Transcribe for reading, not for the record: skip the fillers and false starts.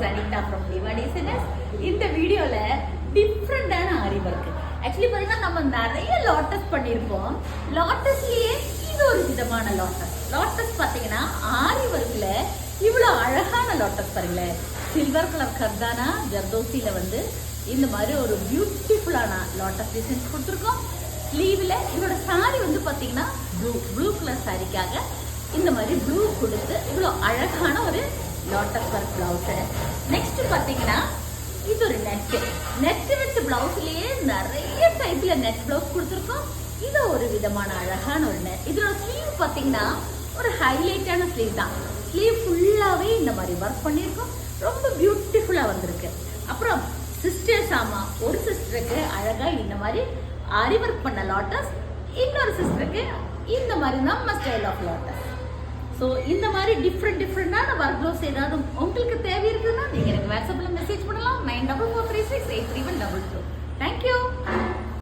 Anita from Diva Designers. இந்த வீடியோல டிஃப்ரெண்டான ஆரி ஒர்க். ஆக்சுவலி பாத்தீங்கன்னா நம்ம நிறைய லாட்டஸ் பண்ணியிருப்போம். லாட்டஸ்லயே இது ஒரு விதமான லாட்டஸ். லாட்டஸ் பாத்தீங்கன்னா ஆரி ஒர்க்ல இவ்வளோ அழகான லாட்டஸ் பாருங்களேன். சில்வர் கலர் கர்தானா ஜர்தோசியில வந்து இந்த மாதிரி ஒரு பியூட்டிஃபுல்லான லாட்டஸ் டிசைன்ஸ் கொடுத்துருக்கோம். ஸ்லீவ்ல இதோட சாரி வந்து பாத்தீங்கன்னா ப்ளூ கலர் சாரிக்காக இந்த மாதிரி ப்ளூ கொடுத்து இவ்வளோ அழகான ஒரு லாட்டஸ் ஒர்க் பிளவுஸ். நெக்ஸ்ட் பாத்தீங்கன்னா இது ஒரு நெட் வித் பிளவுஸ்லயே நிறைய டைப்ல நெட் பிளவுஸ் கொடுத்துருக்கோம். இது ஒரு விதமான அழகான ஒரு நெட். இதோட ஸ்லீவ் பாத்தீங்கன்னா ஒரு ஹைலைட்டான ஸ்லீவ் தான். ஸ்லீவ் ஃபுல்லாவே இந்த மாதிரி ஒர்க் பண்ணியிருக்கோம். ரொம்ப பியூட்டிஃபுல்லா வந்திருக்கு. அப்புறம் சிஸ்டர்ஸ், ஆமா, ஒரு சிஸ்டருக்கு அழகா இந்த மாதிரி ஆரி ஒர்க் பண்ண லாட்டஸ், இன்னொரு சிஸ்டருக்கு இந்த மாதிரி நம்ம ஸ்டைல் ஆஃப் லாட்டஸ். ஸோ இந்த மாதிரி டிஃப்ரெண்டான ஒர்க் ப்ளவுஸ் ஏதாவது உங்களுக்கு தேவை இருக்குதுன்னா நீங்கள் எனக்கு வாட்ஸ்அப்பில் மெசேஜ் பண்ணலாம். 9443683122. தேங்க்யூ.